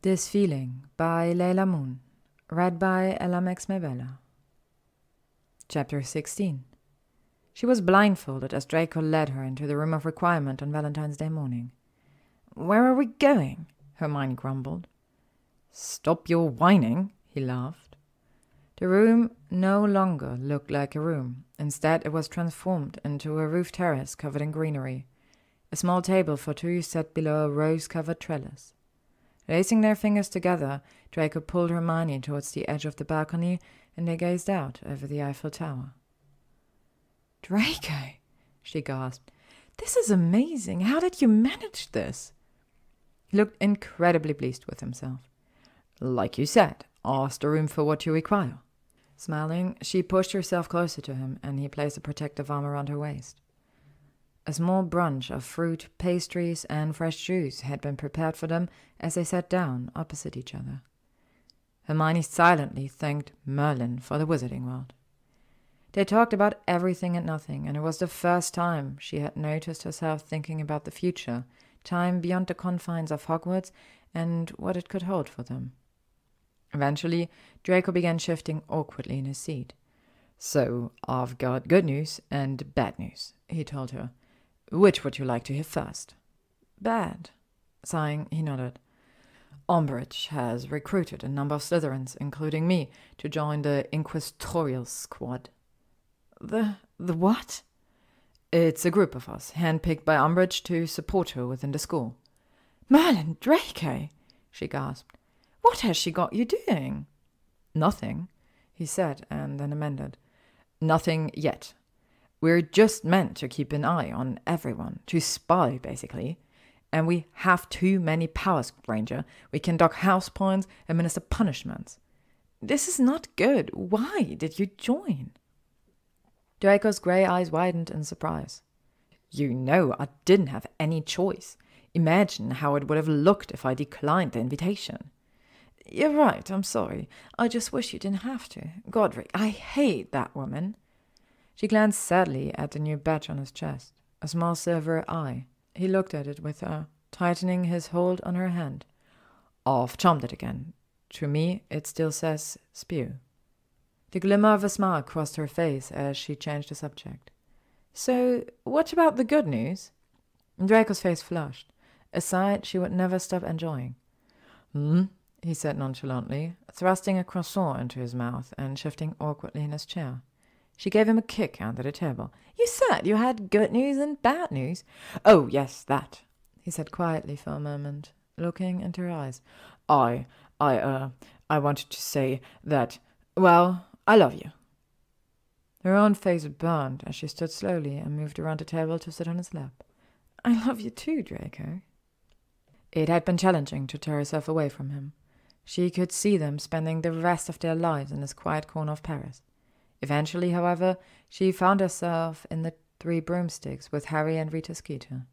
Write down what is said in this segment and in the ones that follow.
This Feeling by LeilahMoon. Read by LMX Chapter 16. She was blindfolded as Draco led her into the room of requirement on Valentine's Day morning. "Where are we going?" Hermione grumbled. "Stop your whining," he laughed. The room no longer looked like a room. Instead, it was transformed into a roof terrace covered in greenery. A small table for two sat below a rose-covered trellis. Lacing their fingers together, Draco pulled Hermione towards the edge of the balcony, and they gazed out over the Eiffel Tower. "Draco," she gasped, "this is amazing. How did you manage this?" He looked incredibly pleased with himself. "Like you said, ask the room for what you require." Smiling, she pushed herself closer to him, and he placed a protective arm around her waist. A small brunch of fruit, pastries, and fresh juice had been prepared for them as they sat down opposite each other. Hermione silently thanked Merlin for the wizarding world. They talked about everything and nothing, and it was the first time she had noticed herself thinking about the future, time beyond the confines of Hogwarts, and what it could hold for them. Eventually, Draco began shifting awkwardly in his seat. "So, I've got good news and bad news," he told her. "Which would you like to hear first?" "Bad." Sighing, he nodded. "Umbridge has recruited a number of Slytherins, including me, to join the Inquisitorial Squad." The what?" "It's a group of us, handpicked by Umbridge to support her within the school." "Merlin, Draco!" she gasped. "What has she got you doing?" "Nothing," he said, and then amended. "Nothing yet. We're just meant to keep an eye on everyone, to spy, basically. And we have too many powers, Granger. We can dock house points, administer punishments." "This is not good. Why did you join?" Draco's grey eyes widened in surprise. "You know I didn't have any choice. Imagine how it would have looked if I declined the invitation." "You're right, I'm sorry. I just wish you didn't have to. Godric, I hate that woman." She glanced sadly at the new badge on his chest, a small silver eye. He looked at it with her, tightening his hold on her hand. "I've charmed it again. To me, it still says spew." The glimmer of a smile crossed her face as she changed the subject. "So, what about the good news?" Draco's face flushed, a sight she would never stop enjoying. He said nonchalantly, thrusting a croissant into his mouth and shifting awkwardly in his chair. She gave him a kick under the table. "You said you had good news and bad news." "Oh, yes, that," he said quietly for a moment, looking into her eyes. I wanted to say that, well, I love you." Her own face burned as she stood slowly and moved around the table to sit on his lap. "I love you too, Draco." It had been challenging to tear herself away from him. She could see them spending the rest of their lives in this quiet corner of Paris. Eventually, however, she found herself in the Three Broomsticks with Harry and Rita Skeeter.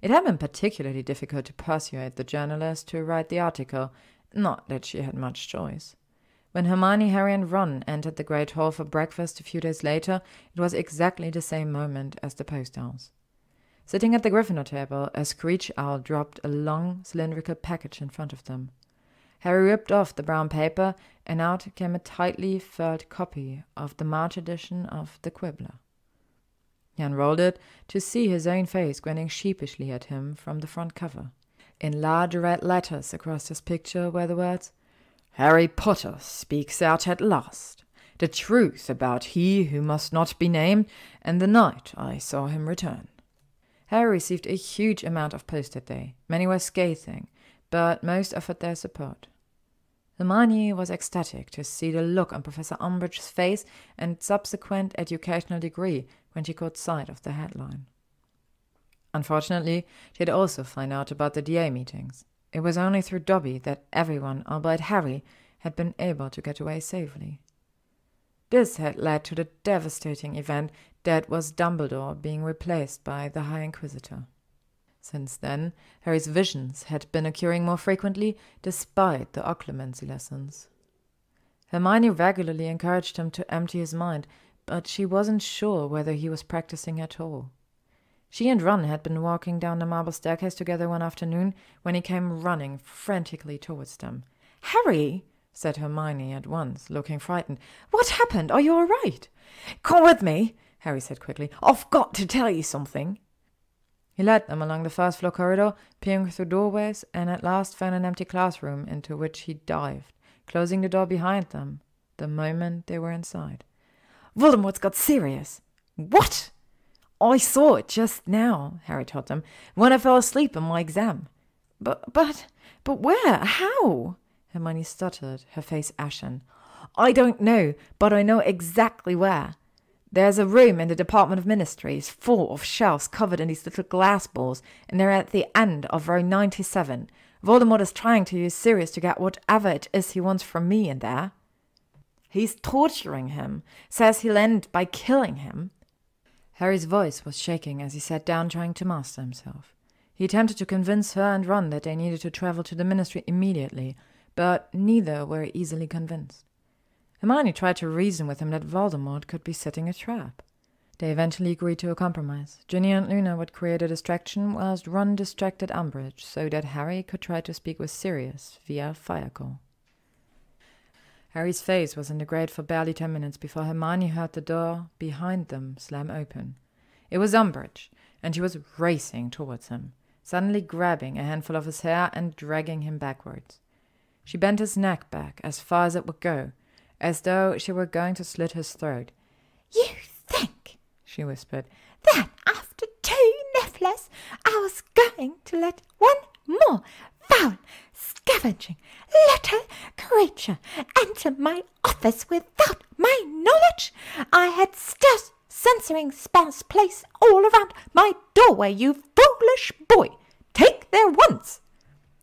It had been particularly difficult to persuade the journalist to write the article, not that she had much choice. When Hermione, Harry, and Ron entered the Great Hall for breakfast a few days later, it was exactly the same moment as the post house. Sitting at the Gryffindor table, a screech owl dropped a long, cylindrical package in front of them. Harry ripped off the brown paper, and out came a tightly furled copy of the March edition of The Quibbler. He unrolled it to see his own face grinning sheepishly at him from the front cover. In large red letters across his picture were the words, "Harry Potter speaks out at last. The truth about he who must not be named, and the night I saw him return." Harry received a huge amount of post that day. Many were scathing, but most offered their support. Hermione was ecstatic to see the look on Professor Umbridge's face and subsequent educational degree when she caught sight of the headline. Unfortunately, she had also found out about the DA meetings. It was only through Dobby that everyone, albeit Harry, had been able to get away safely. This had led to the devastating event that was Dumbledore being replaced by the High Inquisitor. Since then, Harry's visions had been occurring more frequently despite the occlumency lessons. Hermione regularly encouraged him to empty his mind, but she wasn't sure whether he was practicing at all. She and Ron had been walking down the marble staircase together one afternoon when he came running frantically towards them. "Harry!" said Hermione at once, looking frightened. "What happened? Are you all right?" "Come with me," Harry said quickly. "I've got to tell you something." He led them along the first-floor corridor, peering through doorways, and at last found an empty classroom into which he dived, closing the door behind them the moment they were inside. "Voldemort's got serious." "What?" "I saw it just now," Harry told them, "when I fell asleep on my exam." But where? How?" Hermione stuttered, her face ashen. "I don't know, but I know exactly where. There's a room in the Department of Ministries full of shelves covered in these little glass balls, and they're at the end of row 97. Voldemort is trying to use Sirius to get whatever it is he wants from me in there. He's torturing him, says he'll end by killing him." Harry's voice was shaking as he sat down trying to master himself. He attempted to convince her and Ron that they needed to travel to the Ministry immediately, but neither were easily convinced. Hermione tried to reason with him that Voldemort could be setting a trap. They eventually agreed to a compromise. Ginny and Luna would create a distraction, whilst Ron distracted Umbridge, so that Harry could try to speak with Sirius via fire call. Harry's face was in the grate for barely 10 minutes before Hermione heard the door behind them slam open. It was Umbridge, and she was racing towards him, suddenly grabbing a handful of his hair and dragging him backwards. She bent his neck back as far as it would go, as though she were going to slit his throat. "You think," she whispered, "that after 2 Nifflers I was going to let one more foul, scavenging little creature enter my office without my knowledge? I had stairs censoring spells placed all around my doorway, you foolish boy! Take their wands!"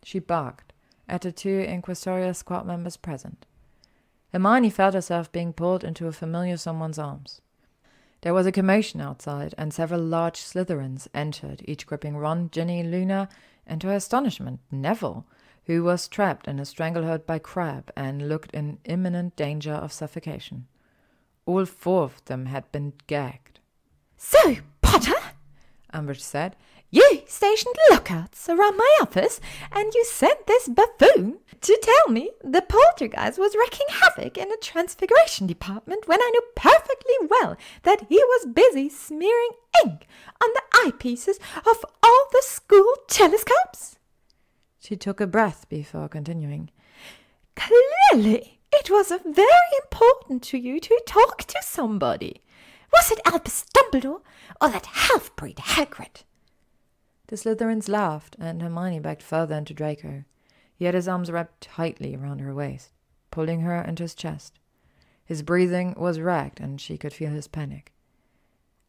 She barked at the 2 Inquisitorial Squad members present. Hermione felt herself being pulled into a familiar someone's arms. There was a commotion outside, and several large Slytherins entered, each gripping Ron, Ginny, Luna, and to her astonishment, Neville, who was trapped in a stranglehold by Crabbe and looked in imminent danger of suffocation. All 4 of them had been gagged. "So, Potter," Umbridge said, "you stationed lookouts around my office, and you sent this buffoon to tell me the poltergeist was wreaking havoc in the Transfiguration Department when I knew perfectly well that he was busy smearing ink on the eyepieces of all the school telescopes?" She took a breath before continuing. "Clearly it was very important to you to talk to somebody. Was it Albus Dumbledore or that half-breed Hagrid?" The Slytherins laughed, and Hermione backed further into Draco. He had his arms wrapped tightly around her waist, pulling her into his chest. His breathing was ragged, and she could feel his panic.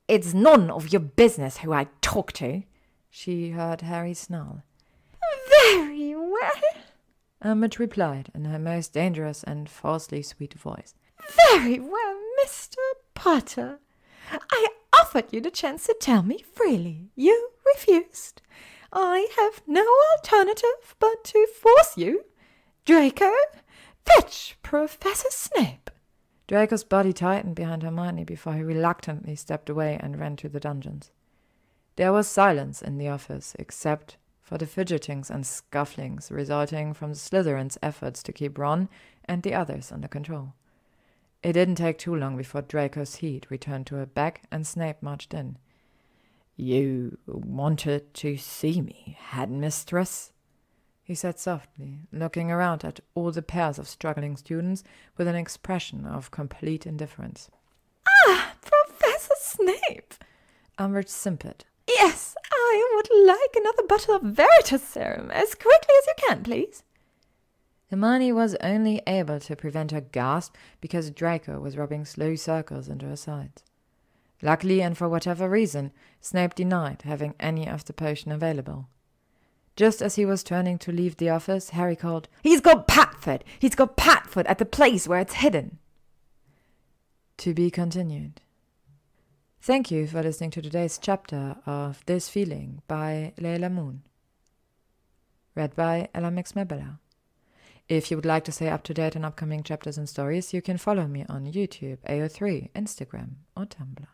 "It's none of your business who I talk to," she heard Harry snarl. "Very well," Umbridge replied in her most dangerous and falsely sweet voice. "Very well, Mr. Potter. I offered you the chance to tell me freely. You refused. I have no alternative but to force you. Draco, fetch Professor Snape." Draco's body tightened behind Hermione before he reluctantly stepped away and ran to the dungeons. There was silence in the office, except for the fidgetings and scufflings resulting from the Slytherins' efforts to keep Ron and the others under control. It didn't take too long before Draco's heat returned to her back and Snape marched in. "You wanted to see me, headmistress?" he said softly, looking around at all the pairs of struggling students with an expression of complete indifference. "Ah, Professor Snape!" Umbridge simpered. "Yes, I would like another bottle of Veritas serum as quickly as you can, please." Hermione was only able to prevent her gasp because Draco was rubbing slow circles into her sides. Luckily, and for whatever reason, Snape denied having any of the potion available. Just as he was turning to leave the office, Harry called, "He's got Patfoot! He's got Patfoot at the place where it's hidden!" To be continued. Thank you for listening to today's chapter of This Feeling by LeilahMoon. Read by Ella Mabella. If you would like to stay up to date on upcoming chapters and stories, you can follow me on YouTube, AO3, Instagram, or Tumblr.